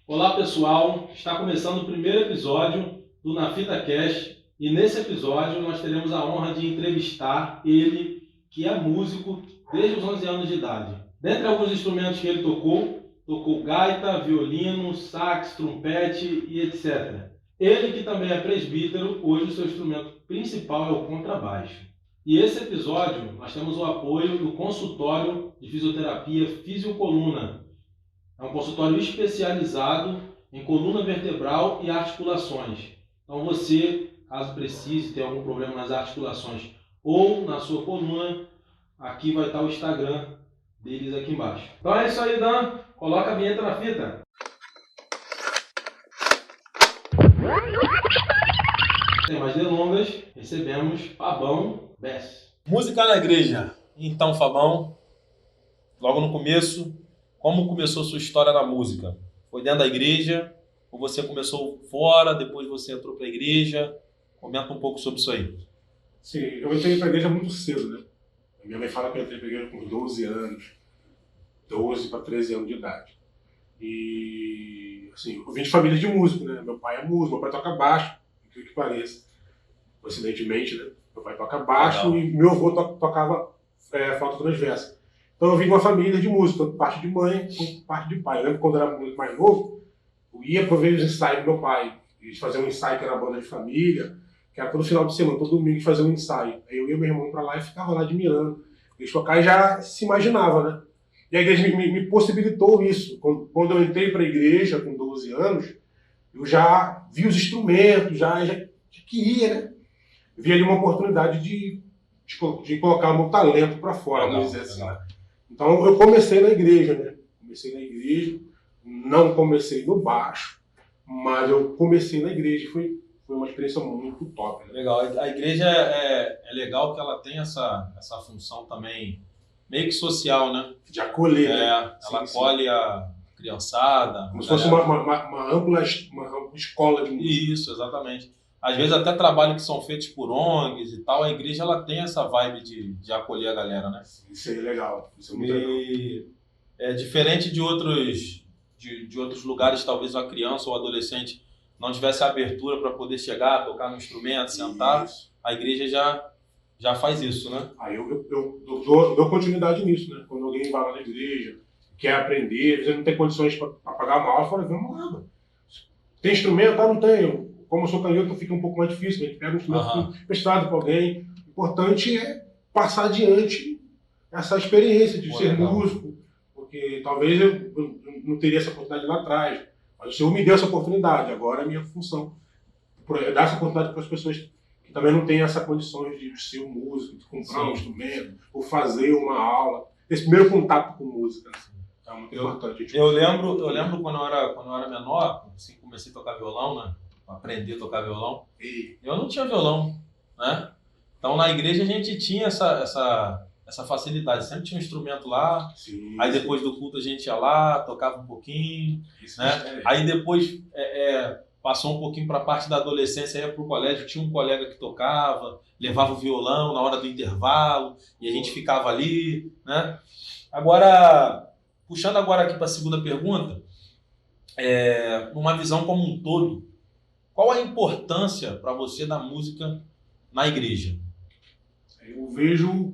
Olá pessoal, está começando o primeiro episódio do Na Fita Cast e nesse episódio nós teremos a honra de entrevistar ele, que é músico desde os 11 anos de idade. Dentre alguns instrumentos que ele tocou gaita, violino, sax, trompete e etc. Ele que também é presbítero, hoje o seu instrumento principal é o contrabaixo. E esse episódio nós temos o apoio do consultório de fisioterapia Fisiocoluna. É um consultório especializado em coluna vertebral e articulações. Então você, caso precise ter algum problema nas articulações ou na sua coluna, aqui vai estar o Instagram deles aqui embaixo. Então é isso aí, Dan. Coloca a vinheta na fita. Sem mais delongas, recebemos Fabão Bess. Música na igreja. Então, Fabão, logo no começo, como começou a sua história na música? Foi dentro da igreja ou você começou fora, depois você entrou para a igreja? Comenta um pouco sobre isso aí. Sim, eu entrei para a igreja muito cedo, né? Minha mãe fala que eu entrei para a igreja com 12 anos, 12 para 13 anos de idade. E, assim, eu vim de família de músico, né? Meu pai é músico, meu pai toca baixo, incrível que pareça. Coincidentemente, né? Meu pai toca baixo. Legal. E meu avô tocava flauta transversa. Então eu vim de uma família de músico, tanto parte de mãe como parte de pai. Eu lembro quando eu era muito mais novo, eu ia para ver os ensaios do meu pai. Eles faziam um ensaio que era a banda de família, que era todo final de semana, todo domingo, fazer um ensaio. Aí eu ia meu irmão para lá e ficava lá admirando. Eles tocavam e já se imaginava, né? E a igreja me possibilitou isso. Quando eu entrei para a igreja com 12 anos, eu já vi os instrumentos, já queria, né? Vi ali uma oportunidade de colocar o meu talento para fora, vamos dizer assim. Então eu comecei na igreja, né? Comecei na igreja, não comecei no baixo, mas eu comecei na igreja e foi uma experiência muito top. Né? Legal. A igreja é legal que ela tem essa função também meio que social, né? De acolher, né? Ela acolhe a criançada. Como se fosse uma ampla escola de música. Isso, exatamente. Às vezes até trabalhos que são feitos por ONGs e tal, a igreja ela tem essa vibe de acolher a galera, né? Isso aí é legal, isso é muito legal. É diferente de outros lugares, talvez uma criança ou adolescente não tivesse abertura para poder chegar, tocar no instrumento, sentar, a igreja já faz isso, né? Aí eu dou continuidade nisso, né? Quando alguém vai lá na igreja, quer aprender, às vezes não tem condições para pagar uma aula, fala, vamos lá, mano. Tem instrumento? Ah, não tenho. Como eu sou canhoto, fica um pouco mais difícil, a gente pega um instrumento emprestado para alguém. O importante é passar adiante essa experiência de ser músico, porque talvez eu não teria essa oportunidade lá atrás. Mas o Senhor me deu essa oportunidade, agora é minha função. Dar essa oportunidade para as pessoas que também não têm essa condição de ser um músico, de comprar um instrumento, ou fazer uma aula. Esse primeiro contato com música. É muito importante. Eu lembro quando eu era menor, assim, comecei a tocar violão, né? Aprender a tocar violão. Eu não tinha violão, né? Então na igreja a gente tinha essa facilidade, sempre tinha um instrumento lá. Sim, aí depois do culto a gente ia lá, tocava um pouquinho, né? Aí depois passou um pouquinho para a parte da adolescência, ia para o colégio, tinha um colega que tocava, levava o violão na hora do intervalo e a gente ficava ali, né? Agora, puxando agora aqui para a segunda pergunta, numa visão como um todo, qual a importância para você da música na igreja? Eu vejo,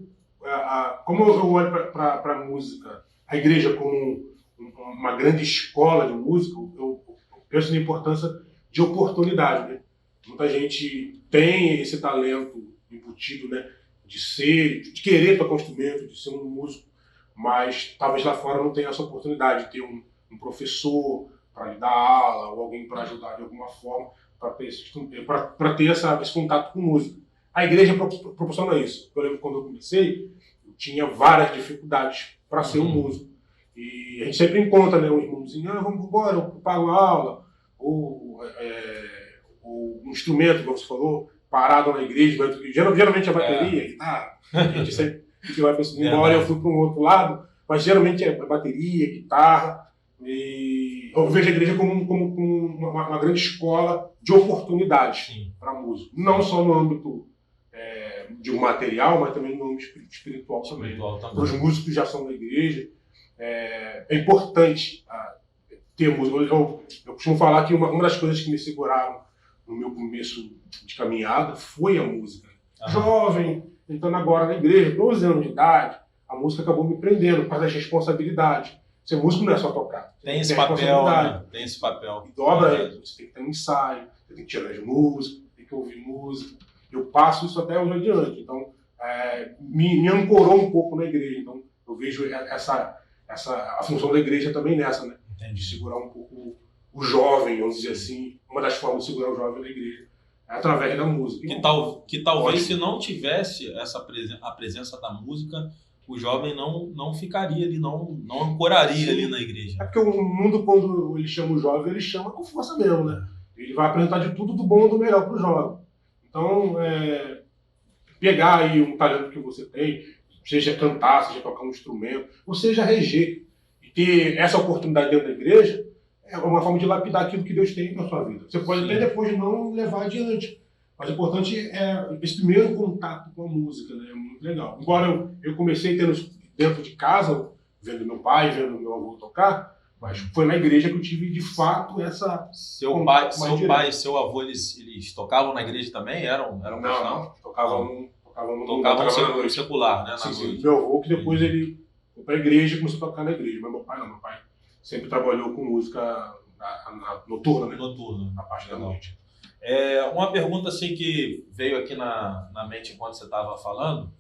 como eu olho para a música, a igreja como uma grande escola de música, eu penso na importância de oportunidade. Né? Muita gente tem esse talento embutido, né? de querer tocar um instrumento, de ser um músico, mas talvez lá fora não tenha essa oportunidade de ter um professor para lhe dar aula, ou alguém para ajudar de alguma forma, para ter esse contato com música. A igreja proporciona isso. Eu lembro quando eu comecei, eu tinha várias dificuldades para ser um músico. E a gente sempre encontra, né, um irmãozinho, vamos embora, eu pago a aula, ou um instrumento, como você falou, parado na igreja, geralmente a bateria, a guitarra, a gente sempre vai pensando, embora eu fui para um outro lado, mas geralmente é bateria, guitarra, e eu vejo a igreja como uma grande escola de oportunidades para a música. Não só no âmbito de um material, mas também no âmbito espiritual também. Para os músicos que já são da igreja, é importante ter música. Eu costumo falar que uma das coisas que me seguraram no meu começo de caminhada foi a música. Jovem, entrando agora na igreja, 12 anos de idade, a música acabou me prendendo por causa das responsabilidades. Ser músico não é só tocar. Tem esse papel, né? Tem esse papel. E dobra, você tem que ter um ensaio, você tem que tirar as músicas, tem que ouvir música. Eu passo isso até hoje adiante. Então, me ancorou um pouco na igreja. Então, eu vejo a função da igreja também nessa, né? Entendi. De segurar um pouco o jovem, vamos dizer assim. Uma das formas de segurar o jovem na igreja é através da música. Que talvez se não tivesse a presença da música, o jovem não ficaria ali, não ancoraria ali na igreja. É porque o mundo, quando ele chama o jovem, ele chama com força mesmo, né? Ele vai apresentar de tudo do bom e do melhor para o jovem. Então, pegar aí um talento que você tem, seja cantar, seja tocar um instrumento, ou seja reger, e ter essa oportunidade dentro da igreja, é uma forma de lapidar aquilo que Deus tem na sua vida. Você pode até depois não levar adiante, mas o importante é esse primeiro contato com a música, né? É muito legal. Embora eu comecei tendo dentro de casa, vendo meu pai, vendo meu avô tocar, mas foi na igreja que eu tive, de fato, essa... Seu pai e seu avô, eles tocavam na igreja também? Eram Não, tocavam no secular, né? Sim. Meu avô, que depois ele foi para a igreja e começou a tocar na igreja. Mas meu pai não, meu pai sempre trabalhou com música noturna, né? Noturna. Na parte da noite. Uma pergunta assim que veio aqui na mente enquanto você estava falando,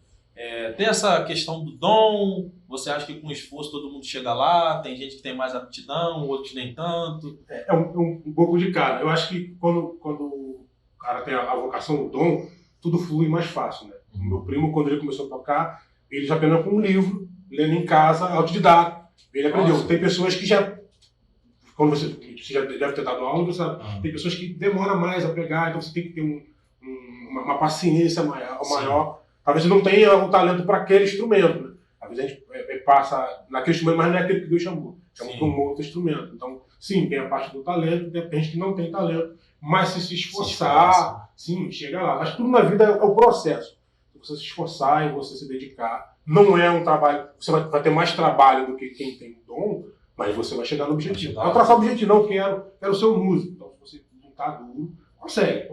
tem essa questão do dom, você acha que com esforço todo mundo chega lá, tem gente que tem mais aptidão, outros nem tanto? É um pouco de cada. Eu acho que quando o cara tem a vocação, o dom, tudo flui mais fácil, né? O meu primo, quando ele começou a tocar, ele já aprendeu com um livro, lendo em casa, autodidata. Ele aprendeu. Nossa. Tem pessoas que já... Quando você já deve ter dado aula, você sabe, tem pessoas que demoram mais a pegar, então você tem que ter uma paciência maior. Talvez você não tenha o talento para aquele instrumento, né? Às vezes a gente passa naquele instrumento, mas não é aquele que Deus chamou. Chamou para um outro instrumento. Então, sim, tem a parte do talento, tem gente que não tem talento, mas se esforçar, sim, chega lá. Mas tudo na vida é o processo. Se você se esforçar e você se dedicar, não é um trabalho, você vai ter mais trabalho do que quem tem o dom, mas você vai chegar no objetivo. Não traçar o objetivo, não, quero ser um músico. Então, se você lutar duro, consegue.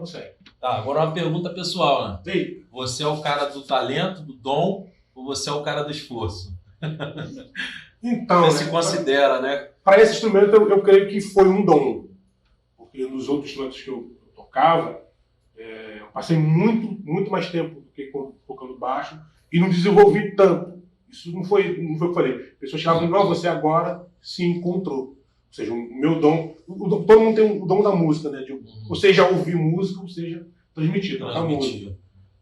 Tá, agora uma pergunta pessoal, né? Ei. Você é o cara do talento, do dom, ou você é o cara do esforço? Então, você se considera, né? Para esse instrumento, eu creio que foi um dom. Porque nos outros instrumentos que eu tocava, eu passei muito mais tempo do que tocando baixo e não desenvolvi tanto. Isso não foi o que eu falei. Pessoas chegavam e falavam, você agora se encontrou. Ou seja, o meu dom... Todo mundo tem o dom da música, né? Ou seja, ouvir música, ou seja, transmitir, tocar música.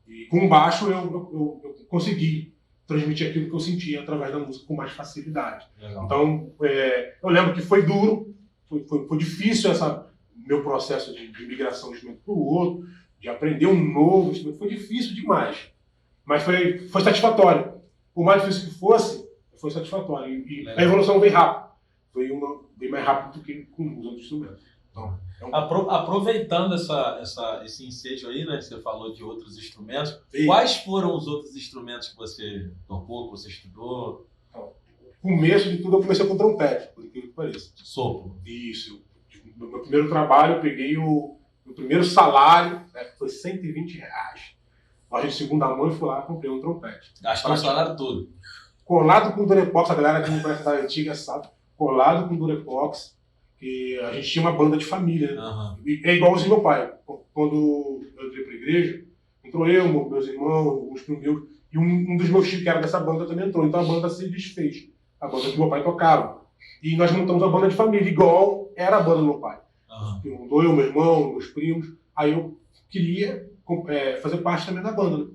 E com o baixo eu consegui transmitir aquilo que eu sentia através da música com mais facilidade. Legal. Então, eu lembro que foi duro, foi difícil meu processo de migração de um instrumento para o outro, de aprender um novo instrumento. Foi difícil demais, mas foi satisfatório. Por mais difícil que fosse, foi satisfatório. E a evolução veio rápido. Veio mais rápido do que com os outros instrumentos. Então, aproveitando esse ensejo aí, né, que você falou de outros instrumentos, quais foram os outros instrumentos que você tocou, que você estudou? Então, começo de tudo eu comecei com trompete, por incrível que pareça. Sopro. Isso. No meu primeiro trabalho eu peguei o meu primeiro salário, né, foi R$120. Loja de segunda mão e fui lá e comprei um trompete. Gastou o salário todo. Colado com Durepox, a galera que não conhece da antiga sabe, colado com Durepox, que a gente tinha uma banda de família, né? Uhum. E é igualzinho meu pai. Quando eu entrei para a igreja, entrou eu, meus irmãos, alguns primos meus, e um dos meus tios que era dessa banda também entrou. Então a banda se desfez. A banda que meu pai tocava. E nós montamos a banda de família, igual era a banda do meu pai. Uhum. Montou eu, meu irmão, meus primos. Aí eu queria fazer parte também da banda, né?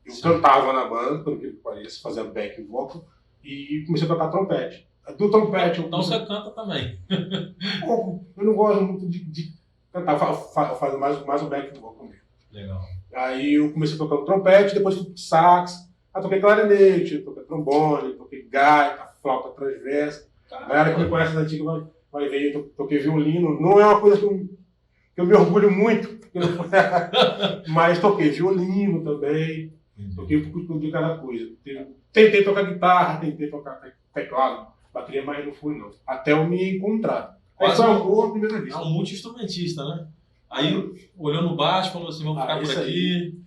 Eu cantava na banda, pelo que pareça, fazia back vocal, e comecei a tocar trompete. Do trompete... Então você canta também. Eu não gosto muito de cantar, eu faço mais o back vocal mesmo. Legal. Aí eu comecei tocando trompete, depois fui pro sax, aí toquei clarinete, toquei trombone, toquei gaita, flauta transversa. A galera que me conhece da antiga vai ver, eu toquei violino. Não é uma coisa que eu me orgulho muito, mas toquei violino também, toquei um pouco de cada coisa. Tentei tocar guitarra, tentei tocar teclado, bateria, mas não fui não. Até eu me encontrar. Aí foi amor à primeira É vista. um multi-instrumentista, né? Aí olhou no baixo, falou assim, vamos ficar por esse aqui.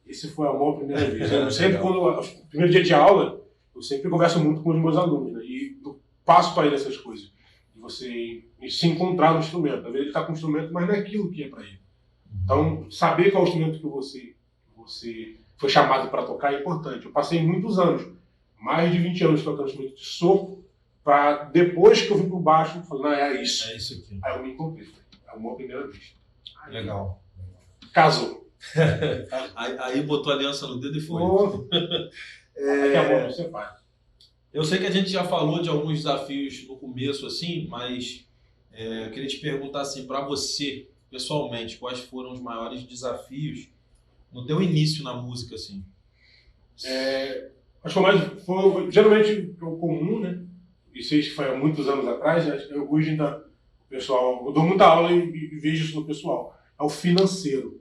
Esse foi amor à primeira vista. Eu sempre, no primeiro dia de aula, eu sempre converso muito com os meus alunos, né? E eu passo para ele essas coisas. De você se encontrar no instrumento. Às vezes ele está com o instrumento, mas não é aquilo que é para ele. Então, saber qual é o instrumento que você foi chamado para tocar é importante. Eu passei muitos anos, mais de 20 anos tocando instrumento de sopro, para depois que eu vim para o baixo, eu falei, não, é isso. É isso aqui. Aí eu me encontrei. É amor à primeira vista. Legal. Casou. Aí botou a aliança no dedo e foi. É que amor não separa. Eu sei que a gente já falou de alguns desafios no começo, assim, mas eu queria te perguntar assim, para você, pessoalmente, quais foram os maiores desafios no teu início na música, assim? Acho que foi geralmente o comum, né? Isso foi há muitos anos atrás. Hoje ainda o pessoal, eu dou muita aula e vejo isso no pessoal. É o financeiro.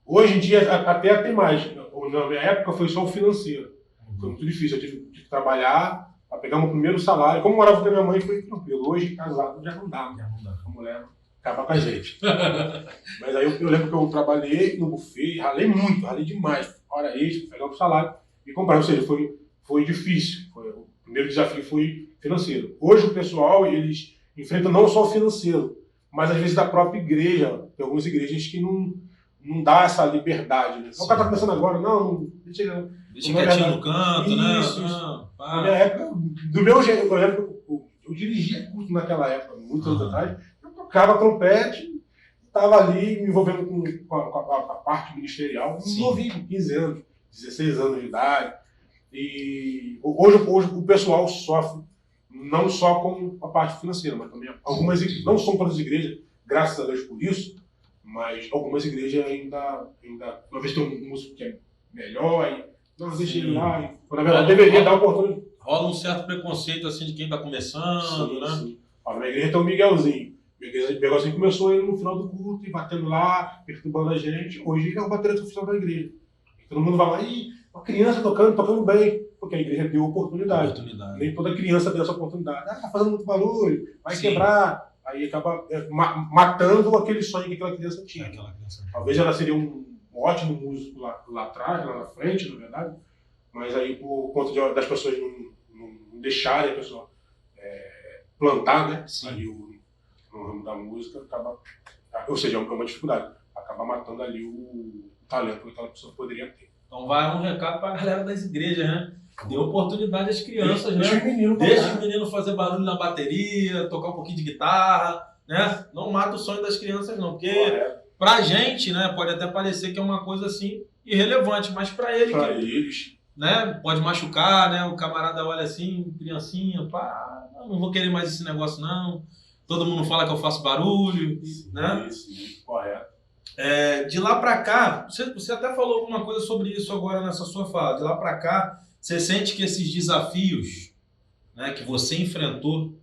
Hoje em dia até tem mais. Na minha época foi só o financeiro. Foi muito difícil. Eu tive que trabalhar para pegar meu primeiro salário. Como eu morava com a minha mãe, foi tranquilo. Hoje, casado, já não dá. A mulher acaba com a gente. Mas aí eu lembro que eu trabalhei no buffet, ralei muito, ralei demais. Hora extra, pegar o salário e comprar. Ou seja, foi difícil. O primeiro desafio foi financeiro. Hoje o pessoal, eles enfrentam não só o financeiro, mas às vezes da própria igreja. Tem algumas igrejas que não dá essa liberdade. Né? O cara está começando agora, deixa quietinho no canto, isso, né? Isso. Na minha época, do meu jeito, por exemplo, eu dirigia curso naquela época, muitos anos atrás, eu tocava trompete, estava ali me envolvendo com a parte ministerial, novinho, com 15 anos, 16 anos de idade. E hoje o pessoal sofre não só com a parte financeira, mas também algumas, não são todas as igrejas, graças a Deus por isso, mas algumas igrejas ainda uma vez tem um músico que é melhor, e não, deixa ele lá, e, na verdade deveria dar oportunidade. Rola um certo preconceito assim de quem está começando, né? Sim. Na minha igreja tem o Miguelzinho. O Miguelzinho começou ele no final do culto, e batendo lá, perturbando a gente. Hoje ele é o baterista oficial da igreja. E todo mundo vai lá, uma criança tocando bem, porque a igreja deu oportunidade. Nem toda criança deu essa oportunidade. Tá fazendo muito barulho, vai quebrar. Aí acaba matando aquele sonho que aquela criança tinha. Talvez ela seria um ótimo músico lá atrás, lá na frente, na verdade. Mas aí, por conta das pessoas não deixarem a pessoa plantar, né? Ali no ramo da música, ou seja, é uma dificuldade. Acaba matando ali o talento que aquela pessoa poderia ter. Então vai um recado para a galera das igrejas, né? Dê oportunidade às crianças, Deixa né? Deixa o menino fazer barulho na bateria, tocar um pouquinho de guitarra, né? Não mata o sonho das crianças, não. Porque pra gente, né, pode até parecer que é uma coisa assim irrelevante, mas para eles, né, pode machucar, né? O camarada olha assim, criancinha, pá, não vou querer mais esse negócio, não. Todo mundo fala que eu faço barulho, né? Isso, correto. De lá para cá, você até falou alguma coisa sobre isso agora nessa sua fala. De lá para cá, você sente que esses desafios, né, que você enfrentou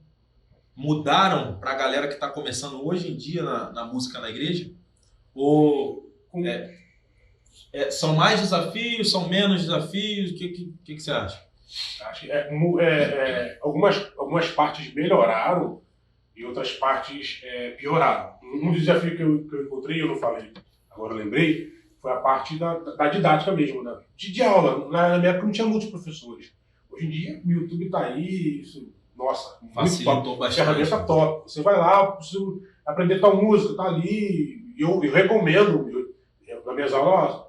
mudaram para a galera que está começando hoje em dia na música na igreja? Ou são mais desafios, são menos desafios? O que você acha? Acho que algumas partes melhoraram e outras partes pioraram. Um desafio que eu encontrei, eu não falei, agora eu lembrei, foi a parte da didática mesmo, de aula. Na minha época não tinha muitos professores. Hoje em dia o YouTube está aí, nossa, facilitou bastante. Ferramenta top. Você vai lá, preciso aprender tal música, tá ali. Eu recomendo, nas minhas aulas,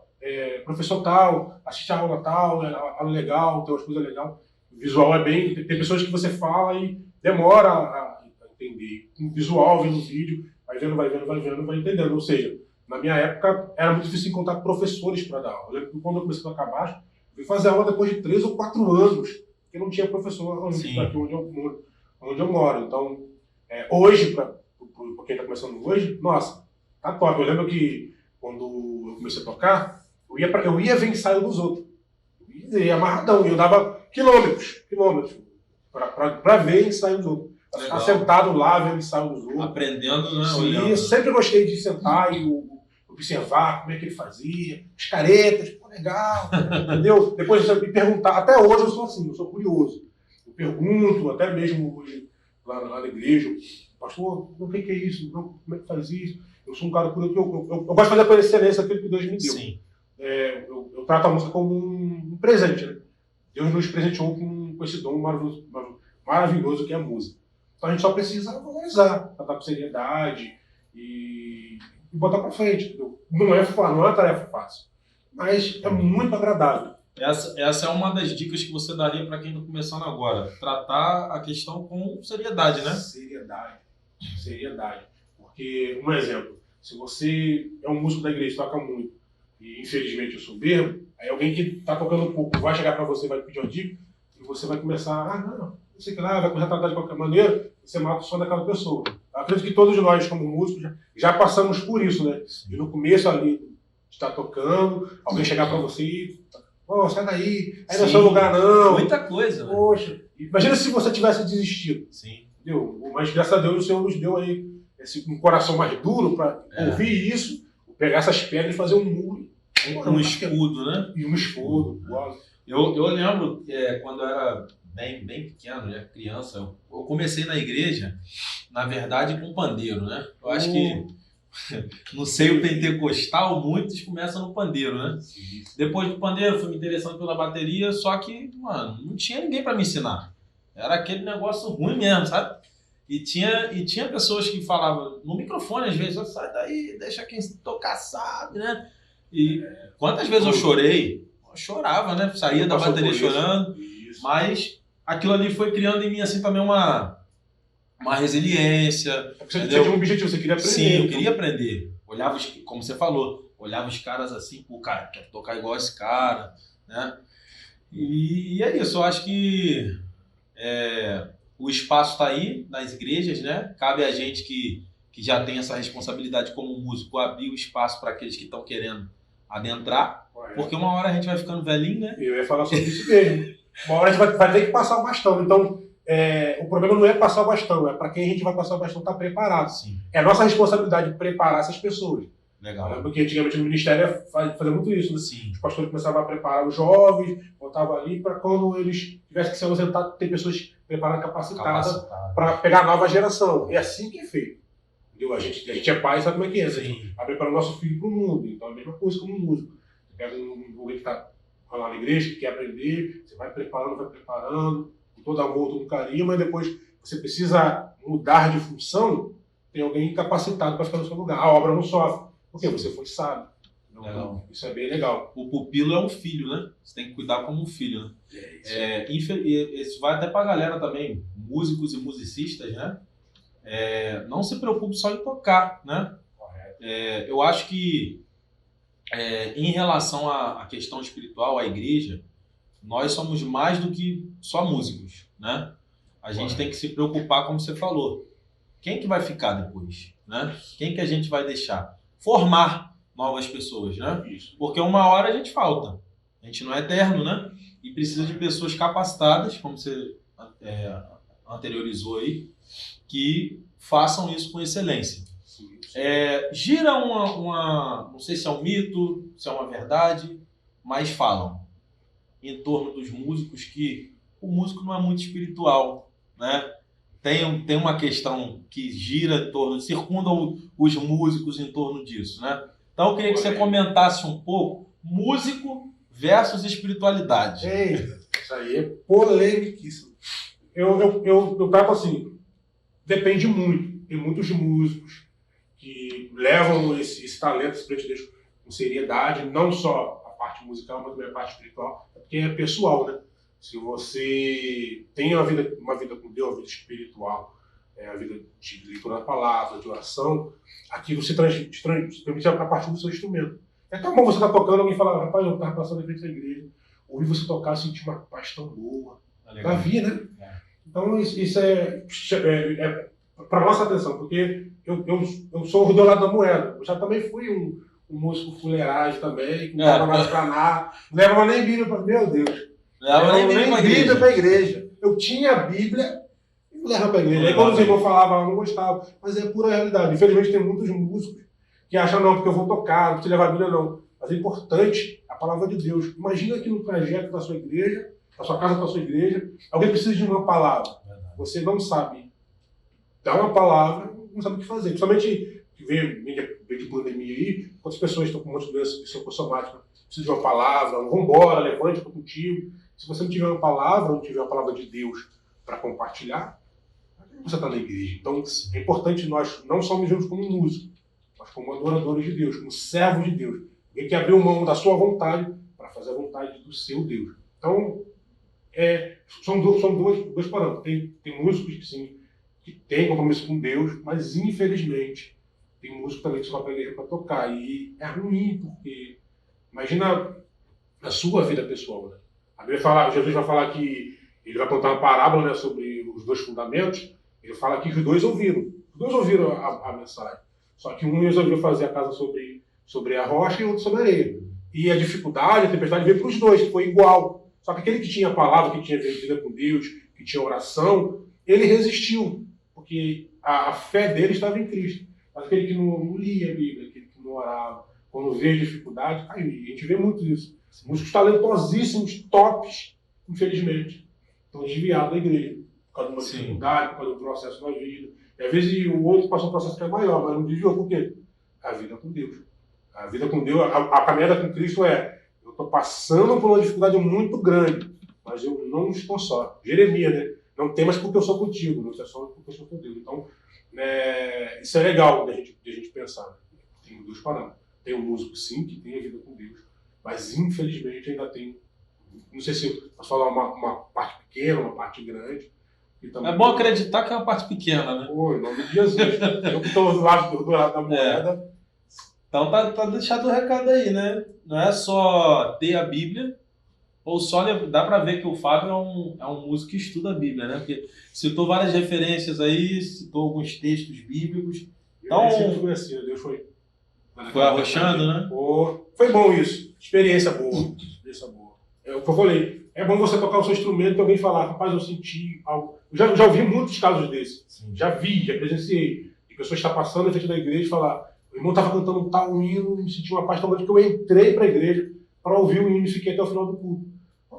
professor tal, assiste a aula tal, aula legal, tem umas coisas legais. O visual é bem. Tem pessoas que você fala e demora a entender. Com visual, vendo o vídeo, vai vendo, vai entendendo. Ou seja, na minha época era muito difícil encontrar professores para dar aula. Eu lembro que quando eu comecei a tocar baixo, eu fui fazer aula depois de 3 ou 4 anos, porque não tinha professor aqui onde eu moro. Então, hoje, para quem está começando hoje, nossa, tá top. Eu lembro que quando eu comecei a tocar, eu ia ver ensaio dos outros. Eu ia amarradão, eu dava quilômetros para ver ensaio dos outros. Ficar sentado lá vendo ensaio dos outros. Aprendendo, né? Sim, eu sempre gostei de sentar e observar como é que ele fazia, as caretas, pô, legal, entendeu? Depois você me perguntar, até hoje eu sou assim, eu sou curioso. Eu pergunto, até mesmo hoje, lá na igreja, pastor, o que é isso? Não, como é que faz isso? Eu sou um cara por eu gosto de fazer por excelência aquilo que Deus me deu. Sim. Eu trato a música como um presente, né? Deus nos presenteou com esse dom maravilhoso que é a música. Então a gente só precisa valorizar, tratar com seriedade e botar pra frente, entendeu? Não é uma tarefa fácil, mas é muito agradável. Essa é uma das dicas que você daria para quem está começando agora. Tratar a questão com seriedade, né? Seriedade. Porque, um exemplo, se você é um músico da igreja, toca muito, e infelizmente eu sou soberbo, aí alguém que está tocando um pouco vai chegar para você, vai pedir uma dica, e você vai começar, não sei o que lá, vai começar a tratar de qualquer maneira, e você mata o som daquela pessoa. Eu acredito que todos nós, como músicos, já passamos por isso, né? E no começo ali, de estar tocando, alguém chegar para você e sai daí, aí não é seu lugar não. Muita coisa, né? Poxa, imagina se você tivesse desistido. Sim. Entendeu? Mas graças a Deus o Senhor nos deu aí um coração mais duro para ouvir isso, pegar essas pedras e fazer um muro. Um escudo, né? E um escudo. Eu lembro quando eu era bem pequeno, já criança, eu comecei na igreja, na verdade, com pandeiro, né? Eu acho que no seio pentecostal, muitos começam no pandeiro, né? Sim. Depois do pandeiro, fui me interessando pela bateria, só que, mano, não tinha ninguém para me ensinar. Era aquele negócio ruim mesmo, sabe? E tinha pessoas que falavam no microfone, às vezes, sai daí, deixa quem tocar sabe, né? E quantas vezes eu chorei? Eu chorava, né? Saía da bateria chorando, mas aquilo ali foi criando em mim, assim, também uma resiliência. Você tinha um objetivo, você queria aprender. Sim, eu queria aprender. Olhava, como você falou, olhava os caras assim, pô, cara, quero tocar igual esse cara, né? E é isso, eu acho que o espaço está aí nas igrejas, né? Cabe a gente que já tem essa responsabilidade como músico abrir o espaço para aqueles que estão querendo adentrar, porque uma hora a gente vai ficando velhinho, né? Eu ia falar sobre isso mesmo. Uma hora a gente vai ter que passar o bastão, então o problema não é passar o bastão, é para quem a gente vai passar o bastão estar preparado. Sim. É a nossa responsabilidade preparar essas pessoas. Legal. Porque antigamente no ministério fazia muito isso, né? Sim. Os pastores começavam a preparar os jovens, botavam ali para quando eles tivessem que se ausentar, ter pessoas preparadas, capacitadas para pegar a nova geração. É assim que é feito. Entendeu? A gente é pai, sabe como é que é? A gente vai preparar o nosso filho para o mundo. Então é a mesma coisa como um músico. Você pega alguém que está lá na igreja, que quer aprender, você vai preparando, com todo amor, todo carinho, mas depois você precisa mudar de função, tem alguém capacitado para ficar no seu lugar. A obra não sofre. Porque você foi sábio. Então, isso é bem legal. O pupilo é um filho, né? Você tem que cuidar como um filho, né? Isso vai até pra galera também, músicos e musicistas, né? Não se preocupe só em tocar, né? Eu acho que em relação à questão espiritual, à igreja, nós somos mais do que só músicos, né? A gente tem que se preocupar, como você falou. Quem que vai ficar depois, né? Quem que a gente vai deixar? Formar novas pessoas, né? Isso. Porque uma hora a gente falta. A gente não é eterno, né? E precisa de pessoas capacitadas, como você anteriorizou aí, que façam isso com excelência. Sim. Gira não sei se é um mito, se é uma verdade, mas falam em torno dos músicos que o músico não é muito espiritual, né? Tem uma questão que circunda os músicos em torno disso, né? Então eu queria que você comentasse um pouco músico versus espiritualidade. Eita, isso aí é polemiquíssimo. Eu trato assim, depende muito. Tem muitos músicos que levam esse talento, esse prestígio de Deus com seriedade, não só a parte musical, mas também a parte espiritual, porque é pessoal, né? Se você tem uma vida com Deus, uma vida espiritual, a vida de leitura da palavra, de oração, aquilo se transmite para a parte do seu instrumento. É tão bom você estar tocando, alguém fala, rapaz, eu estava passando em frente da igreja, ouvi você tocar, senti uma paz tão boa. Davi, né? Então isso é para nossa atenção, porque eu sou o do lado da moeda. Eu já também fui um músico fuleiragem também, que não dava mais para nada, não levava nem Bíblia para... Meu Deus! Leva nem Bíblia para a igreja. Eu tinha a Bíblia e não levava para a igreja. Aí quando os irmãos falavam, eu não gostava. Mas é pura realidade. Infelizmente tem muitos músicos que acham, não, porque eu vou tocar, não preciso levar a Bíblia, não. Mas é importante a palavra de Deus. Imagina que no trajeto da sua igreja, da sua casa para a sua igreja, alguém precisa de uma palavra. Você não sabe dá uma palavra, não sabe o que fazer. Principalmente que vem de pandemia aí, quantas pessoas estão com um monte de doença psicossomática, precisam de uma palavra, vamos embora, levante, eu estou contigo. Se você não tiver uma palavra, não tiver uma palavra de Deus para compartilhar, você está na igreja. Então, é importante nós não só nos vermos como músicos, mas como adoradores de Deus, como servos de Deus. Alguém que abriu mão da sua vontade para fazer a vontade do seu Deus. Então, são dois parâmetros. Tem músicos que, sim, que têm compromisso com Deus, mas, infelizmente, tem músico também que só vai para a igreja para tocar. E é ruim, porque imagina a sua vida pessoal. Né? A Bíblia fala, Jesus vai falar que ele vai contar uma parábola, né, sobre os dois fundamentos. Ele fala que os dois ouviram. Os dois ouviram a mensagem. Só que um resolveu fazer a casa sobre a rocha e outro sobre a areia. E a dificuldade, a tempestade veio para os dois, foi igual. Só que aquele que tinha a palavra, que tinha vida com Deus, que tinha oração, ele resistiu. Porque a fé dele estava em Cristo. Mas aquele que não lia a Bíblia, aquele que não orava, quando vê dificuldade, a gente vê muito isso. Músicos talentosíssimos, tops, infelizmente, estão desviados da igreja. Por causa de uma dificuldade, por causa de um processo na vida. E às vezes o outro passa um processo que é maior, mas não desviou. Por quê? A vida com Deus. A vida com Deus, a caminhada com Cristo eu estou passando por uma dificuldade muito grande, mas eu não estou só. Jeremias, né? Não temas porque eu sou contigo, não é só porque eu sou com Deus. Então, isso é legal de a gente pensar. Né? Tem dois parâmetros. Tem um músico, sim, que tem a vida com Deus, mas infelizmente ainda tem, não sei se eu posso falar uma parte pequena, uma parte grande. É bom acreditar que é uma parte pequena, né? Pô, em nome de Jesus. Eu que estou do lado da moeda. Então tá deixado o recado aí, né? Não é só ter a Bíblia, ou só dá para ver que o Fábio é um músico que estuda a Bíblia, né? Porque citou várias referências aí, citou alguns textos bíblicos. Então, foi assim, Deus foi arrochando, né? Foi bom isso. Experiência boa. Eu falei, é bom você tocar o seu instrumento e alguém falar, rapaz, eu senti algo. Eu já ouvi muitos casos desses. Sim. Já presenciei. E pessoas estão passando na frente da igreja e falar, o irmão estava cantando um tal hino, me senti uma paz tão grande que eu entrei para a igreja para ouvir o hino e fiquei até o final do culto.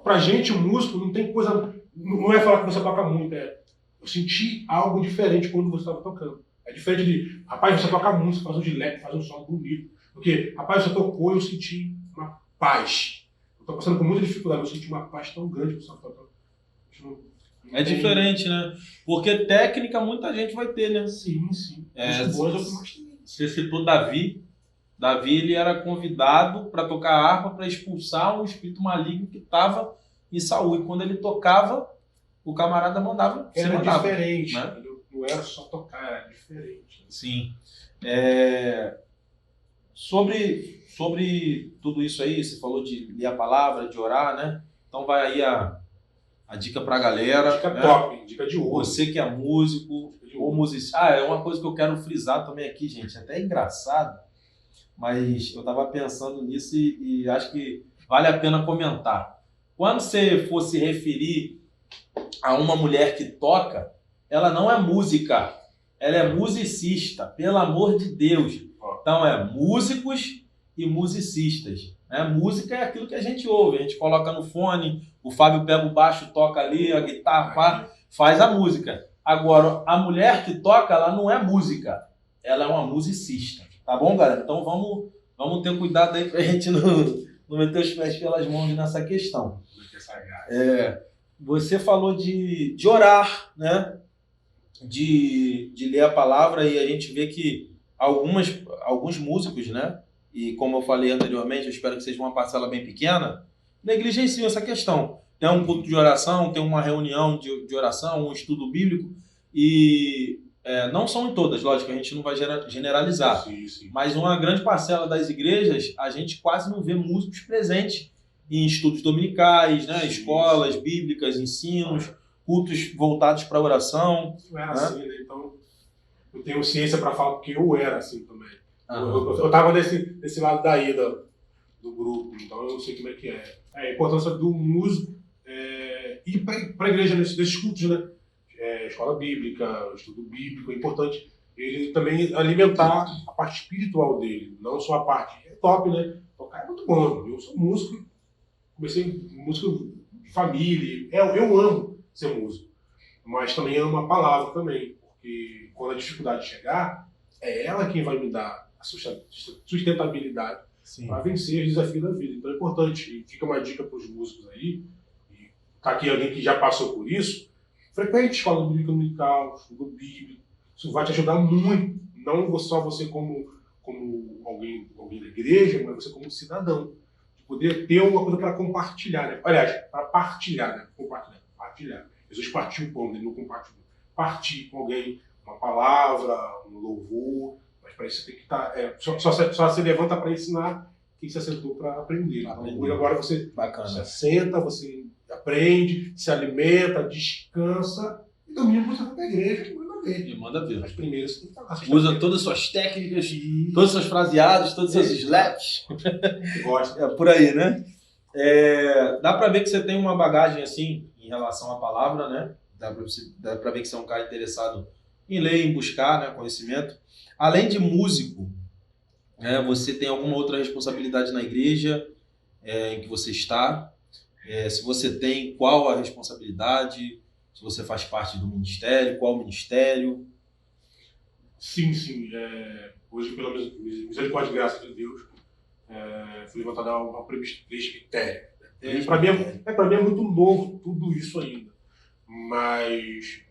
Pra gente, o músico, não tem coisa. Não é falar que você toca muito, eu senti algo diferente quando você estava tocando. É diferente de, rapaz, você toca música, faz um gilete, faz um som bonito. Porque, rapaz, você tocou e eu senti uma paz. Eu estou passando por muita dificuldade, eu senti uma paz tão grande que você está tocando. É diferente, né? Porque técnica muita gente vai ter, né? Sim. Você citou Davi. Davi, ele era convidado para tocar harpa para expulsar um espírito maligno que estava em Saul. E quando ele tocava, o camarada mandava. Era diferente, né? Não era só tocar, era diferente. Sim. Sobre tudo isso aí, você falou de ler a palavra, de orar, né? Então vai aí a dica pra galera. Dica, né? Top, dica de ouro. Você que é músico ou musicista. É uma coisa que eu quero frisar também aqui, gente. Até engraçado, mas eu tava pensando nisso e acho que vale a pena comentar. Quando você for se referir a uma mulher que toca, ela não é música, ela é musicista, pelo amor de Deus. Então é músicos e musicistas. Né? Música é aquilo que a gente ouve, a gente coloca no fone, o Fábio pega o baixo, toca ali, a guitarra, faz a música. Agora, a mulher que toca, ela não é música, ela é uma musicista. Tá bom, galera? Então vamos ter cuidado aí pra gente não meter os pés pelas mãos nessa questão. Você falou de orar, né? De ler a palavra, e a gente vê que alguns músicos, né? E como eu falei anteriormente, eu espero que seja uma parcela bem pequena, negligenciam essa questão. Tem um culto de oração, tem uma reunião de oração, um estudo bíblico, e não são em todas, lógico, a gente não vai generalizar, sim. Mas uma grande parcela das igrejas, a gente quase não vê músicos presentes em estudos dominicais, né? Escolas bíblicas, ensinos, cultos voltados para oração. Eu era assim, né? Então eu tenho ciência para falar porque eu era assim também. Eu estava nesse lado daí do grupo, então eu não sei como é que é. A importância do músico ir para a igreja nesses cultos, né? Escola bíblica, estudo bíblico, é importante ele também alimentar a parte espiritual dele, não só a parte top, né? Tocar é muito bom. Eu sou músico, comecei músico de família, eu amo ser músico, mas também amo a palavra também, porque quando a dificuldade chegar, é ela quem vai me dar a sustentabilidade para vencer os desafios da vida. Então é importante, e fica uma dica para os músicos aí, e tá aqui alguém que já passou por isso, frequente escola bíblica dominical, estudo bíblico, isso vai te ajudar muito, não só você como alguém da igreja, mas você como cidadão, de poder ter uma coisa para compartilhar, né? Aliás, para partilhar, né? Partilhar. Jesus partiu o pão, ele não compartilhou. Partir com alguém uma palavra, um louvor, mas para isso você tem que estar. Só se levanta para ensinar quem se assentou para aprender. Então, agora você se assenta, você aprende, se alimenta, descansa, e domingo você vai para a igreja E manda ver. As primeiras você tem que estar lá. Usa todas as suas técnicas, todos os seus fraseados, todos os seus slaps. Gosta. É por aí, né? Dá pra ver que você tem uma bagagem assim em relação à palavra, né? Dá pra ver que você é um cara interessado em ler, em buscar, né, conhecimento. Além de músico, você tem alguma outra responsabilidade na igreja em que você está? Se você tem, qual a responsabilidade? Se você faz parte do ministério, qual ministério? Sim. Hoje, pela misericórdia e graça de Deus, fui levantado ao presbitério. Para mim é muito novo tudo isso ainda. Mas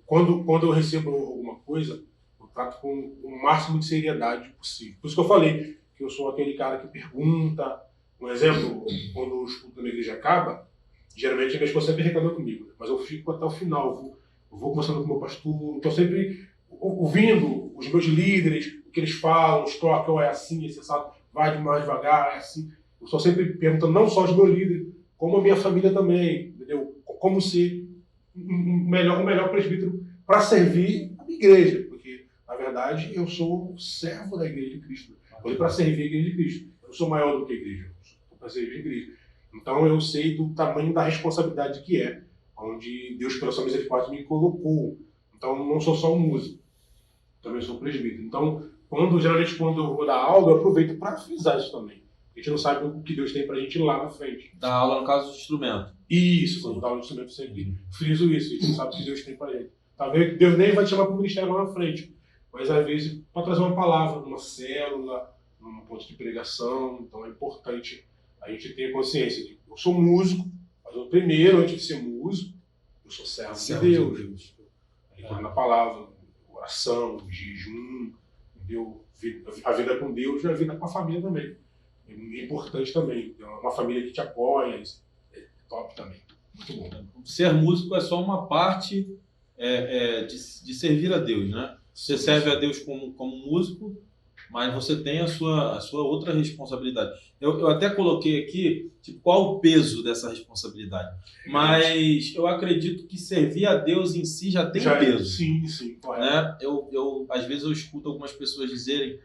quando eu recebo alguma coisa, eu trato com o máximo de seriedade possível. Por isso que eu falei que eu sou aquele cara que pergunta. Um exemplo, quando o estudo da igreja acaba, geralmente a minha esposa sempre reclama comigo, mas eu fico até o final, eu vou conversando com o meu pastor, estou sempre ouvindo os meus líderes, o que eles falam, os toques, é assim, esse assado, vai mais devagar, é assim. Eu estou sempre perguntando não só aos meus líderes, como a minha família também, entendeu? Como ser o melhor presbítero para servir a minha igreja, porque, na verdade, eu sou servo da igreja de Cristo. Eu estou para servir a igreja de Cristo. Eu não sou maior do que a igreja, eu estou para servir a igreja. Então eu sei do tamanho da responsabilidade que é, onde Deus, pela sua misericórdia, me colocou. Então eu não sou só um músico, também sou presbítero. Então, geralmente quando eu vou dar aula, eu aproveito para frisar isso também. A gente não sabe o que Deus tem para a gente lá na frente. Dar aula no caso do instrumento. Isso, quando dá aula de instrumento, eu sempre friso isso. A gente não sabe o que Deus tem para ele. Talvez Deus nem vai te chamar para o ministério lá na frente, mas às vezes para trazer uma palavra, numa célula, num ponto de pregação. Então é importante a gente ter consciência de que eu sou músico, mas eu primeiro, antes de ser músico, eu sou servo de Deus. Na palavra, oração, jejum, entendeu? A vida com Deus e a vida com a família também. É importante também. É uma família que te apoia, é top também. Muito bom. Ser músico é só uma parte de servir a Deus, né? Você serve a Deus como músico, mas você tem a sua outra responsabilidade. Eu até coloquei aqui qual o peso dessa responsabilidade, mas eu acredito que servir a Deus em si já tem peso. Sim, correto. Né? Às vezes eu escuto algumas pessoas dizerem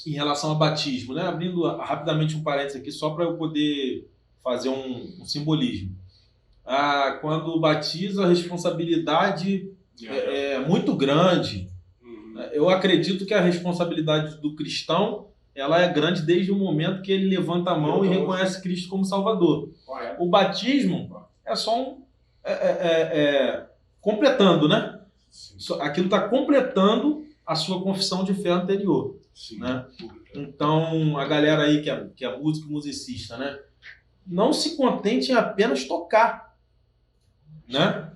em relação ao batismo, né? Abrindo rapidamente um parênteses aqui só para eu poder fazer um simbolismo. Quando batiza, a responsabilidade é muito grande. Eu acredito que a responsabilidade do cristão ela é grande desde o momento que ele levanta a mão e reconhece Cristo como Salvador. O batismo é só completando, né? Aquilo está completando a sua confissão de fé anterior. Sim. Né? Então, a galera aí que é músico e musicista, né? Não se contente em apenas tocar. Né?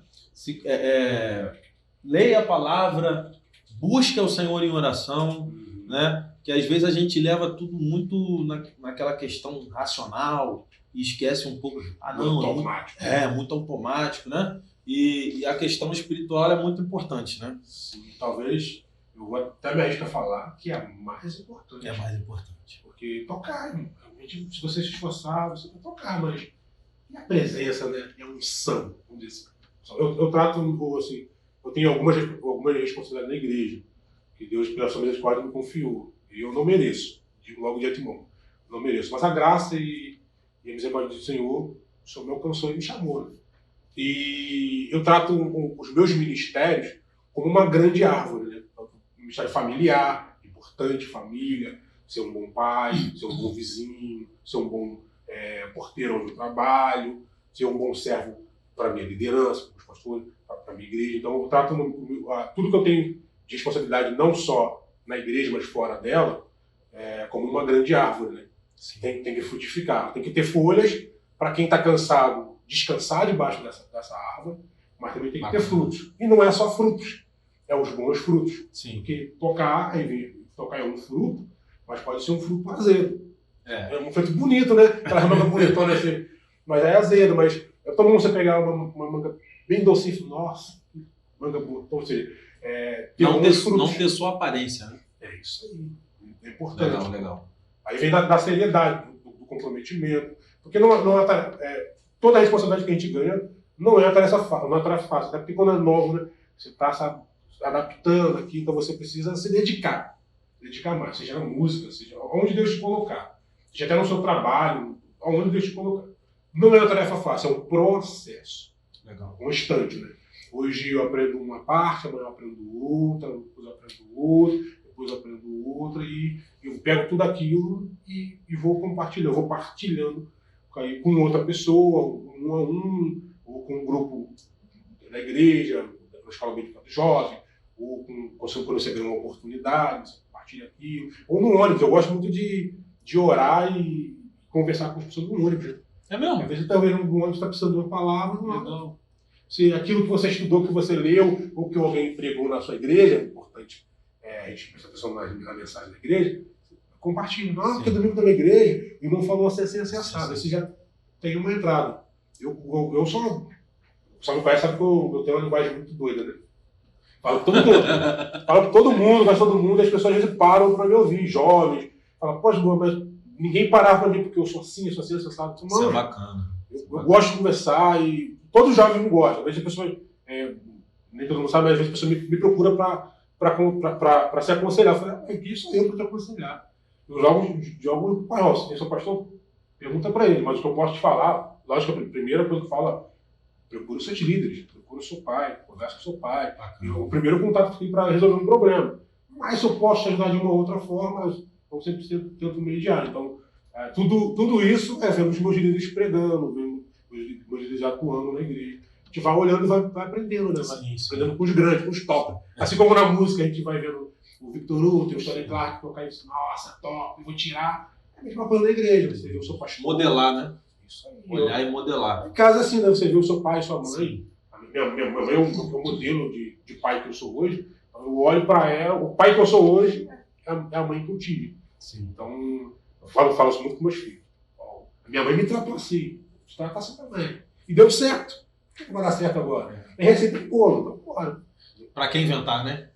Leia a palavra, busque ao Senhor em oração, né? Que às vezes a gente leva tudo muito naquela questão racional e esquece um pouco. Muito automático. Muito automático, né? E a questão espiritual é muito importante, né? Sim, talvez eu vou até me arriscar a falar que é a mais importante. É a mais importante. Porque tocar, realmente, se você se esforçar, você vai tocar, mas e a presença, né? É a unção, vamos dizer assim. Eu trato assim, eu tenho algumas responsabilidades na igreja, que Deus, pela sua misericórdia, me confiou. E eu não mereço, digo logo de antemão, não mereço. Mas a graça e a misericórdia do Senhor, o Senhor me alcançou e me chamou. Né? E eu trato os meus ministérios como uma grande árvore. Né? O ministério familiar, importante, família, ser um bom pai, ser um bom vizinho, ser um bom porteiro onde eu trabalho, ser um bom servo para a minha liderança, para os pastores, para a minha igreja. Então, eu trato tudo que eu tenho de responsabilidade, não só na igreja, mas fora dela, como uma grande árvore, né? Tem que frutificar, tem que ter folhas para quem está cansado descansar debaixo dessa árvore, mas também tem que ter frutos. E não é só frutos, é os bons frutos. Sim. Porque tocar é um fruto, mas pode ser um fruto azedo. É um fruto bonito, né? Aquela manga bonitona assim, mas é azedo. Mas é tão bom você pegar uma manga bem docinha, nossa, que manga boa. Ou seja, não ter só aparência, né? É isso aí. É importante. Legal. Aí vem da seriedade, do comprometimento. Porque toda a responsabilidade que a gente ganha não é uma tarefa fácil. Até porque quando é novo, né, você está se adaptando aqui, então você precisa se dedicar. Dedicar mais, seja na música, seja onde Deus te colocar. Seja até no seu trabalho, onde Deus te colocar. Não é uma tarefa fácil, é um processo. Legal. Constante, né? Hoje eu aprendo uma parte, amanhã eu aprendo outra, depois eu aprendo outra, depois eu aprendo outra, e eu pego tudo aquilo e vou compartilhando. Eu vou partilhando com outra pessoa, um a um, ou com um grupo da igreja, da escola bíblica do jovem, ou quando você ganha uma oportunidade, você compartilha aquilo. Ou no ônibus, eu gosto muito de orar e conversar com as pessoas no ônibus. É mesmo? Às vezes talvez no ônibus está precisando de uma palavra, não. Se aquilo que você estudou, que você leu, ou que alguém pregou na sua igreja, é importante a gente prestar atenção na mensagem da igreja, compartilha. Porque domingo da minha igreja, o irmão falou assim, assado. Esse já tem uma entrada. Eu só não conhece, sabe que eu tenho uma linguagem muito doida, né? Falo com todo mundo. Falo com todo mundo, mas todo mundo, e as pessoas às vezes param para me ouvir, jovens. Falam, poxa, mas ninguém parava para mim porque eu sou assim, você sabe. Isso é bacana. Eu gosto de conversar e todos os jovens me gostam. Às vezes a pessoa, nem todo mundo sabe, mas às vezes a pessoa me procura para se aconselhar. Eu falei, quem sou eu para te aconselhar? Eu jogo para nós. Quem sou pastor? Pergunta para ele, mas o que eu posso te falar, lógico que a primeira coisa que fala, procura os seus líderes, procura o seu pai, conversa com o seu pai. O primeiro contato que tem para resolver um problema. Mas se eu posso te ajudar de uma outra forma, eu sempre tento mediar. Então, tudo isso é vendo os meus líderes pregando, vendo os meus líderes atuando na igreja. A gente vai olhando e vai aprendendo, né? Vai aprendendo com os grandes, com os top. Assim como na música a gente vai vendo o Victor Hugo, o Stanley Clarke tocar isso, nossa, top, eu vou tirar. É a mesma coisa na igreja, você vê o seu pastor. Modelar, né? Isso aí. Olhar e modelar. Em casa assim, né? Você vê o seu pai e sua mãe. Sim. Minha mãe é o modelo de pai que eu sou hoje. Eu olho para ela, o pai que eu sou hoje é a mãe que eu tive. Sim. Então, eu falo isso muito com meus filhos. Minha mãe me tratou assim, te trata assim também. E deu certo. O que vai dar certo agora? Tem receita de bolo, então bora. Para quem inventar, né?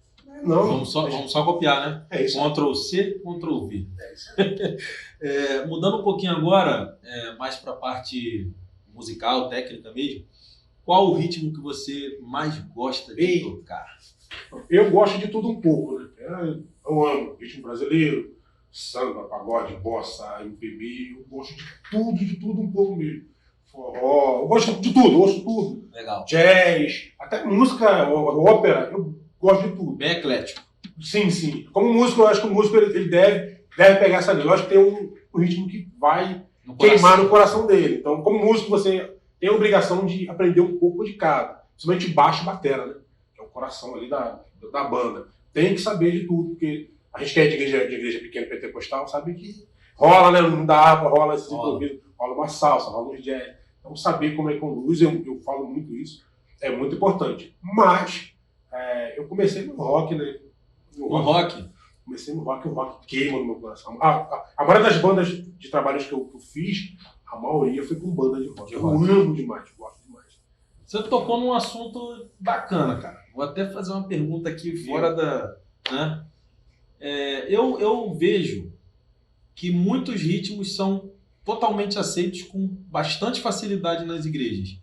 Não. Vamos só copiar, né? É isso. Ctrl+C, Ctrl+V. É isso. Mudando um pouquinho agora, mais para a parte musical, técnica mesmo, qual o ritmo que você mais gosta de tocar? Eu gosto de tudo um pouco, né? Eu amo ritmo brasileiro, samba, pagode, bossa, MPB, eu gosto de tudo um pouco mesmo. Forró, eu gosto de tudo, eu ouço tudo. Legal. Jazz, até música, ópera, eu gosto de tudo. Bem eclético. Sim. Como músico, eu acho que o músico ele deve pegar essa linha. Eu acho que tem um ritmo que vai queimar no coração dele. Então, como músico, você tem a obrigação de aprender um pouco de cada. Principalmente baixo e batera, né? Que é o coração ali da banda. Tem que saber de tudo, porque a gente que é de igreja pequena pentecostal sabe que rola, né? Não dá água, rola esse improviso, rola uma salsa, rola um jazz. Então, saber como é que conduz, eu falo muito isso, é muito importante. Mas, eu comecei no rock, né? No rock? Comecei no rock, o rock queima no meu coração. A maioria das bandas de trabalhos que eu fiz, a maioria foi com banda de rock. Eu amo demais, gosto demais. Você tocou num assunto bacana, cara. Vou até fazer uma pergunta aqui fora da... Né? Eu vejo que muitos ritmos são totalmente aceitos com bastante facilidade nas igrejas.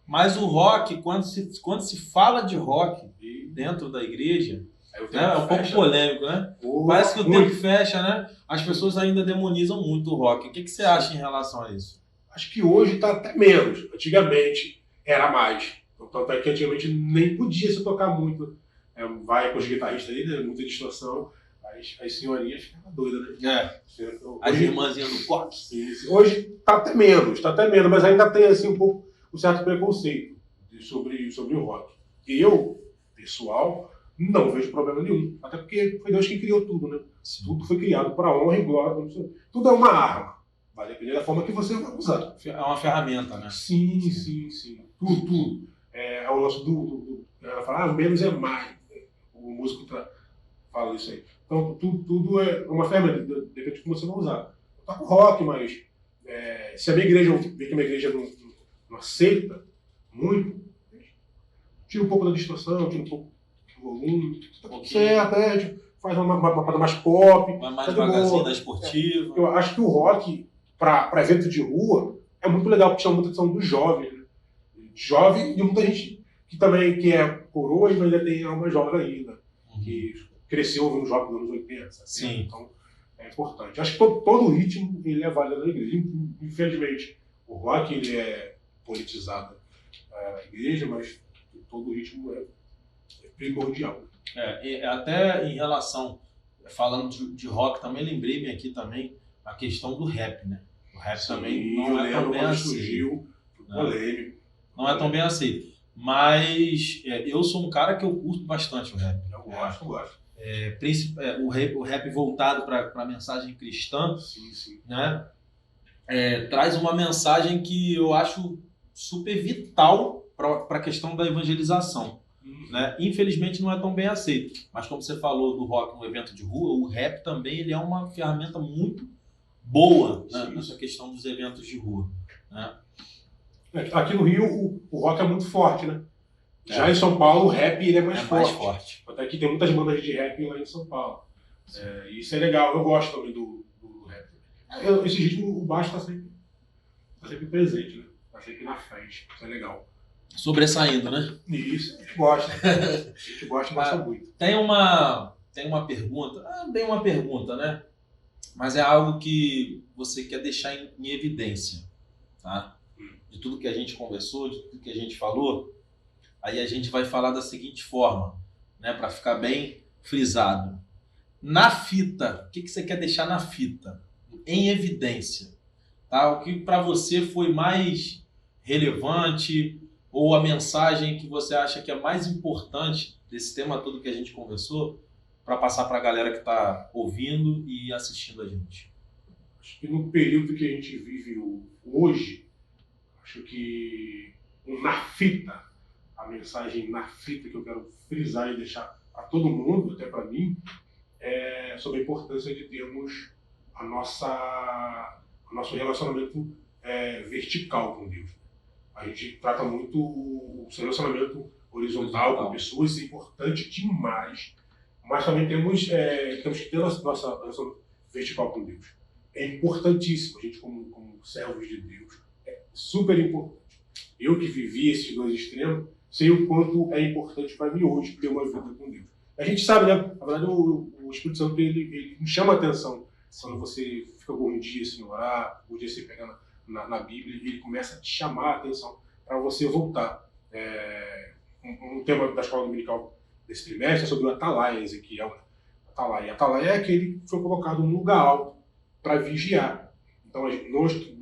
Mas o rock, quando se fala de rock dentro da igreja, é um pouco polêmico, né? Parece que o tempo fecha, né? As pessoas ainda demonizam muito o rock. O que você acha em relação a isso? Acho que hoje está até menos. Antigamente era mais. Tanto é que antigamente nem podia se tocar muito. Vai com os guitarristas aí, né? Muita distorção. As senhorinhas ficavam doidas, né? As irmãzinhas do coque. Hoje está até menos, mas ainda tem assim um pouco um certo preconceito. sobre o rock. Eu, pessoal, não vejo problema nenhum. Até porque foi Deus quem criou tudo, né? Tudo foi criado para honra e glória. Tudo é uma arma. Vai depender da forma que você vai usar. É uma ferramenta, né? Sim. Tudo. É o lance ela fala, menos é mais. O músico fala isso aí. Então, tudo é uma ferramenta, depende de como você vai usar. Eu toco rock, mas se a minha igreja ver que a minha igreja não aceita muito, tira um pouco da distorção, tira um pouco do volume, tá tudo certo, faz uma parada mais pop. Vai mais tá devagarzinho da esportiva. Eu acho que o rock, para evento de rua, é muito legal, porque chama muita atenção dos jovens, né? Jovem e muita gente que é coroa e ainda tem alma jovem ainda, que cresceu ouvindo rock nos anos 80, 70. Sim. Então é importante. Acho que todo o ritmo ele é válido na igreja. Infelizmente, o rock ele é politizado na igreja, mas todo o ritmo é primordial. Até em relação, falando de rock, também lembrei-me aqui também a questão do rap, né? O rap também não é tão bem aceito. Não é tão bem aceito. Mas eu sou um cara que eu curto bastante o rap. Eu gosto. O rap voltado para a mensagem cristã, Sim. né? Traz uma mensagem que eu acho super vital para a questão da evangelização. Né? Infelizmente não é tão bem aceito, mas como você falou do rock no evento de rua, o rap também ele é uma ferramenta muito boa, né? Nessa questão dos eventos de rua. Né? Aqui no Rio o rock é muito forte, né? Já em São Paulo o rap ele é mais forte. Até que tem muitas bandas de rap lá em São Paulo. Isso é legal, eu gosto também do rap. Esse ritmo, o baixo está sempre presente, né? Está sempre na frente, isso é legal. Sobressaindo, né? Isso, a gente gosta. A gente gosta muito. Tem uma pergunta, bem uma pergunta, né? Mas é algo que você quer deixar em evidência, tá? De tudo que a gente conversou, de tudo que a gente falou, aí a gente vai falar da seguinte forma, né? Para ficar bem frisado. Na fita, o que você quer deixar na fita? Em evidência, tá? O que para você foi mais relevante, ou a mensagem que você acha que é mais importante desse tema todo que a gente conversou para passar para a galera que está ouvindo e assistindo a gente? Acho que no período que a gente vive hoje, acho que na fita, a mensagem na fita que eu quero frisar e deixar a todo mundo, até para mim, é sobre a importância de termos o nosso relacionamento vertical com Deus. A gente trata muito o seu relacionamento horizontal com pessoas, isso é importante demais. Mas também temos que ter nossa relação vertical com Deus. É importantíssimo, a gente como servos de Deus. É super importante. Eu que vivi esses dois extremos, sei o quanto é importante para mim hoje ter uma vida com Deus. A gente sabe, né? Na verdade, o Espírito Santo ele chama a atenção. Quando você fica algum dia sem orar, algum dia sem pegar na Bíblia, ele começa a te chamar a atenção para você voltar. Um tema da escola dominical desse trimestre é sobre o Atalaia, Ezequiel. Atalaia é aquele que foi colocado num lugar alto para vigiar. Então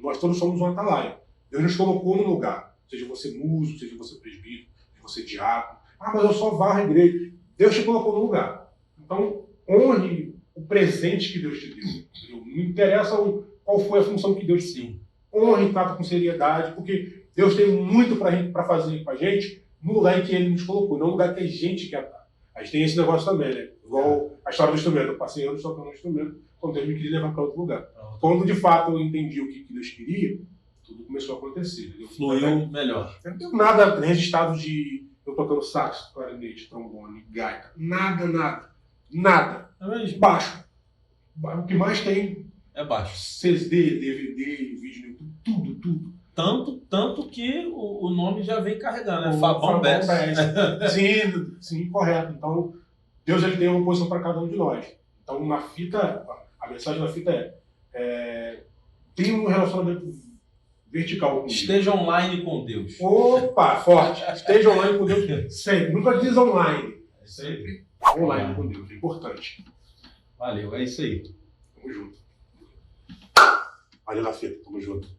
nós todos somos um Atalaia. Deus nos colocou num lugar, seja você músico, seja você presbítero, seja você diácono. Mas eu só varro a igreja. Deus te colocou no lugar. Então honre o presente que Deus te deu. Não interessa qual foi a função que Deus te deu. Honre e trata com seriedade, porque Deus tem muito para fazer com a gente no lugar em que Ele nos colocou, não no lugar que a gente quer estar. A gente tem esse negócio também, né? Igual a história do instrumento. Eu passei anos tocando um instrumento, quando Deus me queria levar para outro lugar. Quando de fato eu entendi o que Deus queria, tudo começou a acontecer. Entendeu? Fluiu melhor. Eu não tenho nada registrado de eu tocando sax, clarinete, trombone, gaita. Nada. Baixo. O que mais tem é baixo. CD, DVD, vídeo, tudo. Tanto que o nome já vem carregando, né? Fabão Bass. Sim, correto. Então, Deus ele tem uma posição para cada um de nós. Então, na fita, a mensagem da fita tem um relacionamento vertical com Deus. Esteja online com Deus. Opa, forte. Esteja online com Deus sempre. Nunca diz online. Sempre online com Deus. É importante. Valeu, é isso aí. Tamo junto. Valeu, Lafita. Tamo junto.